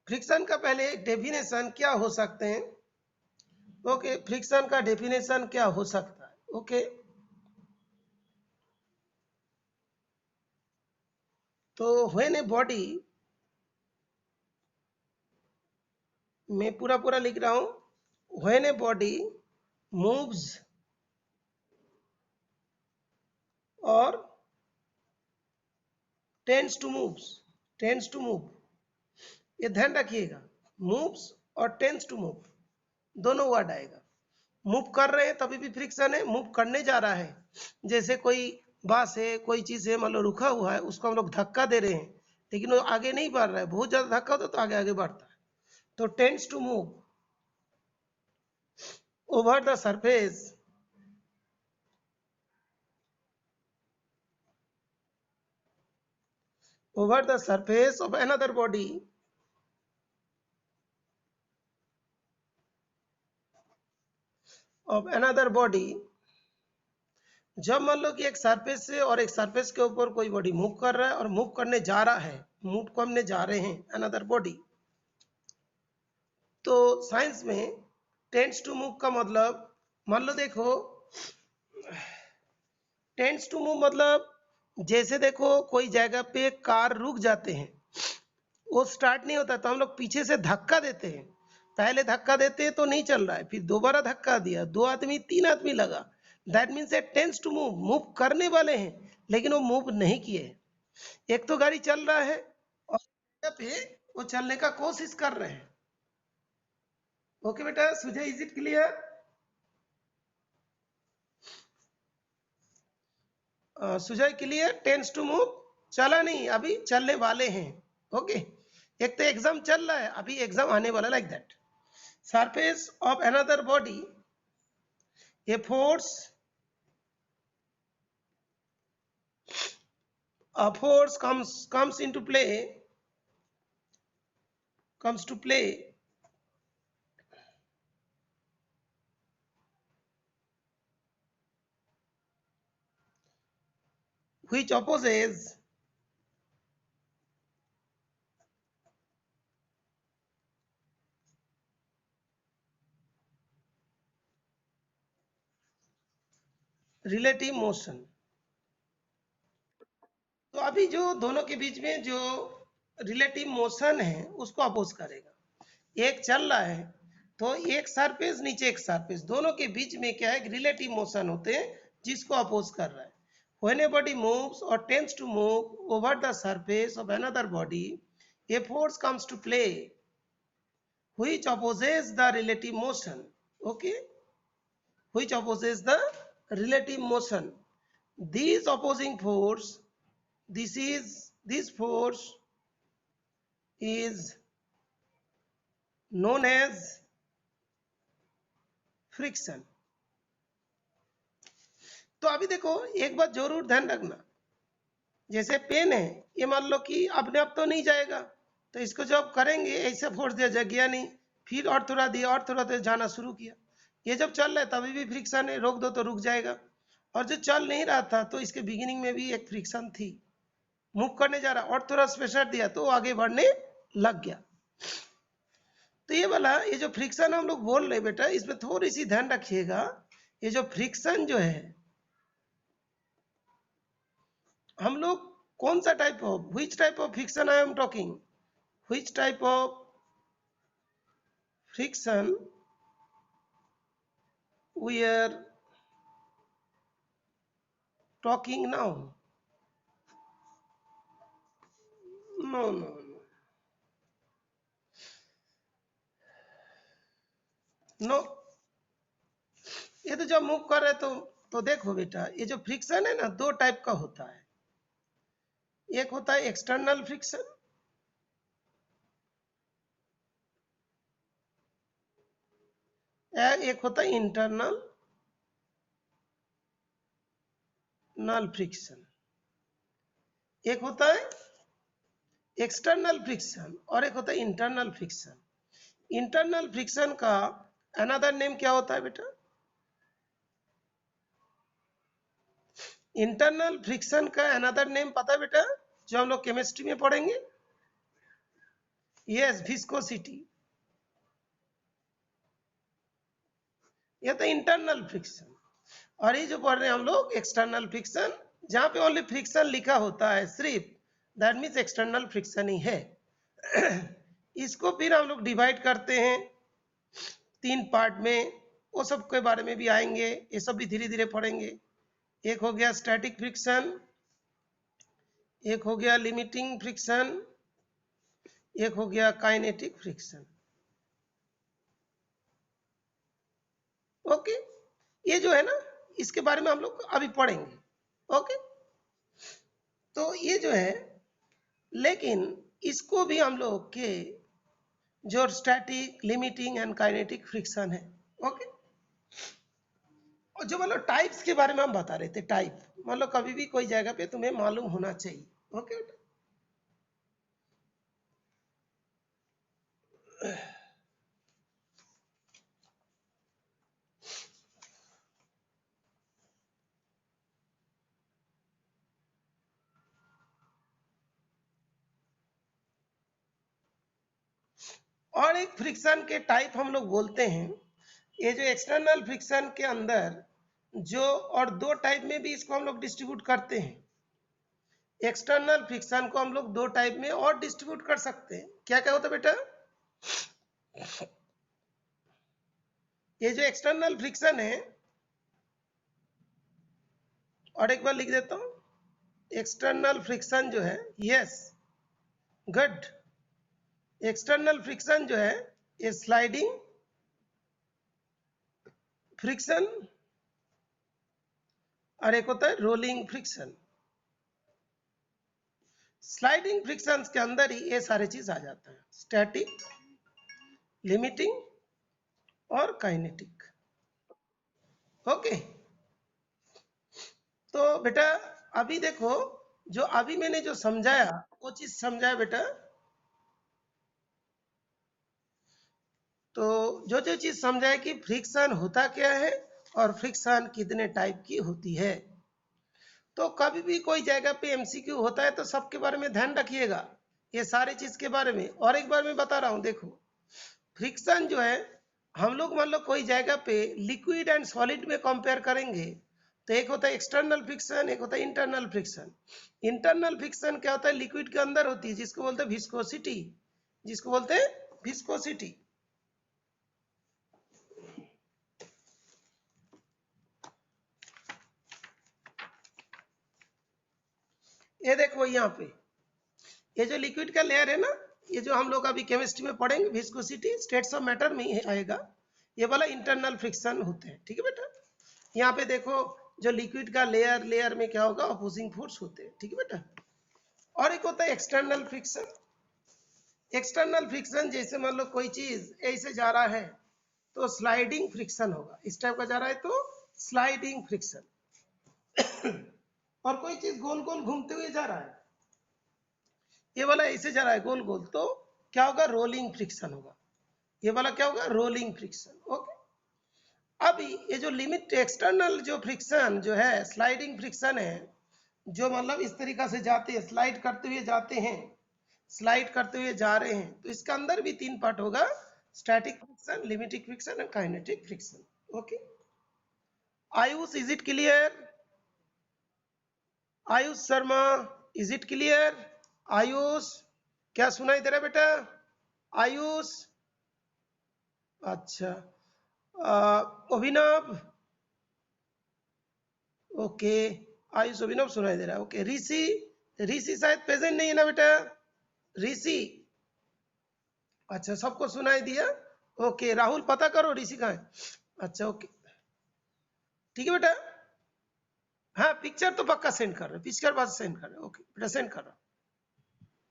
Friction का पहले definition क्या हो सकते हैं? ओके, फ्रिक्शन का डेफिनेशन क्या हो सकता है? ओके, तो व्हेन ए बॉडी, मैं पूरा पूरा लिख रहा हूं, व्हेन ए बॉडी मूव्स और टेंड्स टू मूव, ये ध्यान रखिएगा, मूव्स और टेंड्स टू मूव दोनों वर्ड आएगा। मूव कर रहे हैं तभी भी फ्रिक्शन है, मूव करने जा रहा है, जैसे कोई बांस है, कोई चीज है, मान लो रुका हुआ है, उसको हम लोग धक्का दे रहे हैं लेकिन वो आगे नहीं बढ़ रहा है, बहुत ज्यादा धक्का होता तो आगे आगे बढ़ता है। तो tends to move over the surface of another body जब मान लो कि एक सरफेस से और एक सरफेस के ऊपर कोई बॉडी मूव कर रहा है और मूव करने जा रहा है, मूव करने जा रहे हैं अनदर बॉडी, तो साइंस में टेंड्स टू मूव का मतलब, मान लो देखो, टेंड्स टू मूव मतलब जैसे देखो कोई जगह पे कार रुक जाते हैं, वो स्टार्ट नहीं होता तो हम लोग पीछे से धक्का देते हैं, पहले धक्का देते हैं तो नहीं चल रहा है, फिर दोबारा धक्का दिया, 2 आदमी 3 आदमी लगा, that means a tends to move, move करने वाले हैं लेकिन वो मूव नहीं किए। एक तो गाड़ी चल रहा है और पे वो चलने का कोशिश कर रहे हैं। ओके बेटा, Sujay, is it clear? Sujay clear? Tends to move, चला नहीं, अभी चलने वाले हैं। ओके, एक तो एग्जाम चल रहा है, अभी एग्जाम आने वाला, like that. Surface of another body, a force comes into play, comes to play which opposes relative motion। तो अभी जो दोनों के बीच में जो रिलेटिव मोशन है उसको अपोज करेगा। एक चल रहा है तो एक सरफेस नीचे एक सरफेस, दोनों के बीच में क्या है, रिलेटिव मोशन होते हैं जिसको अपोज कर रहा है। When a body moves or tends to move over the surface of another body, a force comes to play which opposes the relative motion. Okay, which opposes the relative motion. This opposing force, this force is known as friction। तो अभी देखो एक बात जरूर ध्यान रखना, जैसे pen है, ये मान लो कि अपने आप तो नहीं जाएगा, तो इसको जब करेंगे ऐसे फोर्स दिया जाए, गया नहीं, फिर और थोड़ा दिया और थोड़ा देर जाना शुरू किया, ये जब चल रहा है तभी भी फ्रिक्शन है, रोक दो तो रुक जाएगा। और जो चल नहीं रहा था तो इसके बिगिनिंग में भी एक फ्रिक्शन थी, मूव करने जा रहा और थोड़ा प्रेशर दिया तो आगे बढ़ने लग गया। तो ये वाला, ये जो फ्रिक्शन हम लोग बोल रहे बेटा, इसमें थोड़ी सी ध्यान रखिएगा, ये जो फ्रिक्शन जो है, हम लोग कौन सा type of, which type of friction I am talking, which type of friction we are talking now? No, no, ये तो जब मूव कर रहे तो देखो बेटा, ये जो फ्रिक्शन है ना, 2 टाइप का होता है। एक होता है एक्सटर्नल फ्रिक्शन, एक होता है इंटरनल फ्रिक्शन। एक होता है एक्सटर्नल फ्रिक्शन और एक होता है इंटरनल फ्रिक्शन। इंटरनल फ्रिक्शन का अनदर नेम क्या होता है बेटा? इंटरनल फ्रिक्शन का अनदर नेम पता है बेटा, जो हम लोग केमिस्ट्री में पढ़ेंगे? यस विस्कोसिटी, ये तो इंटरनल फ्रिक्शन। और ये जो पढ़ रहे हैं हम लोग एक्सटर्नल फ्रिक्शन, जहां पे ओनली फ्रिक्शन लिखा होता है सिर्फ, दैट मीन्स एक्सटर्नल फ्रिक्शन ही है। इसको फिर हम लोग डिवाइड करते हैं 3 पार्ट में, वो सब के बारे में भी आएंगे, ये सब भी धीरे धीरे पढ़ेंगे। एक हो गया स्टैटिक फ्रिक्शन, एक हो गया लिमिटिंग फ्रिक्शन, एक हो गया काइनेटिक फ्रिक्शन। ओके, ये जो है ना, इसके बारे में हम लोग अभी पढ़ेंगे। ओके, तो ये जो है, लेकिन इसको भी हम लोग के जो static, limiting and kinetic friction है। ओके, और जो मतलब टाइप्स के बारे में हम बता रहे थे, टाइप मतलब कभी भी कोई जगह पे तुम्हें मालूम होना चाहिए। ओके, और एक फ्रिक्शन के टाइप हम लोग बोलते हैं, ये जो एक्सटर्नल फ्रिक्शन के अंदर जो, और 2 टाइप में भी इसको हम लोग डिस्ट्रीब्यूट करते हैं। एक्सटर्नल फ्रिक्शन को हम लोग 2 टाइप में और डिस्ट्रीब्यूट कर सकते हैं। क्या क्या होता है बेटा? ये जो एक्सटर्नल फ्रिक्शन है, और एक बार लिख देता हूं, एक्सटर्नल फ्रिक्शन जो है, यस गुड, एक्सटर्नल फ्रिक्शन जो है ये स्लाइडिंग फ्रिक्शन, और एक होता है रोलिंग फ्रिक्शन। स्लाइडिंग फ्रिक्शन के अंदर ही ये सारे चीज आ जाता है, स्टैटिक, लिमिटिंग और काइनेटिक। ओके, तो बेटा अभी देखो, जो अभी मैंने जो समझाया वो चीज समझाया बेटा। तो जो चीज समझाया कि फ्रिक्शन होता क्या है और फ्रिक्शन कितने टाइप की होती है। तो कभी भी कोई जगह पे एमसीक्यू होता है तो सबके बारे में ध्यान रखिएगा, ये सारे चीज के बारे में। और एक बार मैं बता रहा हूं, देखो फ्रिक्शन जो है, हम लोग मान लो कोई जगह पे लिक्विड एंड सॉलिड में कंपेयर करेंगे, तो एक होता है एक्सटर्नल फ्रिक्शन, एक होता है इंटरनल फ्रिक्शन। इंटरनल फ्रिक्शन क्या होता है? लिक्विड के अंदर होती है, जिसको बोलते हैं विस्कोसिटी, जिसको बोलते हैं विस्कोसिटी। ये देखो यहाँ पे, ये जो लिक्विड का लेयर है ना, ये जो हम लोग अभी केमिस्ट्री में पढ़ेंगे, विस्कोसिटी स्टेट्स ऑफ मैटर में ही आएगा, ये वाला इंटरनल फ्रिक्शन होते हैं। ठीक है बेटा, यहाँ पे देखो जो लिक्विड का लेयर, लेयर में क्या होगा? अपोजिंग फोर्स होते हैं। ठीक है बेटा, और एक होता है एक्सटर्नल फ्रिक्शन। एक्सटर्नल फ्रिक्शन जैसे मान लो कोई चीज ऐसे जा रहा है तो स्लाइडिंग फ्रिक्शन होगा, इस टाइप का जा रहा है तो स्लाइडिंग फ्रिक्शन। और कोई चीज गोल गोल घूमते हुए जा रहा है, ये वाला ऐसे जा रहा है गोल गोल, तो क्या होगा? रोलिंग फ्रिक्शन होगा। ये वाला क्या होगा? Rolling friction. ओके, अभी ये जो लिमिट एक्सटर्नल जो फ्रिक्शन जो है, स्लाइडिंग फ्रिक्शन है, जो मतलब इस तरीका से जाते हैं, स्लाइड करते हुए जाते हैं, स्लाइड करते हुए जा रहे हैं, तो इसका अंदर भी 3 पार्ट होगा, static friction, limiting friction and kinetic friction. Okay, Ayush is it clear? Ayush Sharma is it clear? Ayush, क्या सुनाई दे रहा है बेटा? आयुष, अच्छा, अभिनव, ओके, आयुष अभिनव सुनाई दे रहा है। ओके, ऋषि, ऋषि शायद प्रेजेंट नहीं है ना बेटा? ऋषि, अच्छा सबको सुनाई दिया। ओके, राहुल पता करो ऋषि कहाँ है। अच्छा ओके, ठीक है बेटा, हाँ पिक्चर तो पक्का सेंड कर रहे, पिक्चर बाद सेंड कर रहे। ओके बेटा, सेंड कर रहा।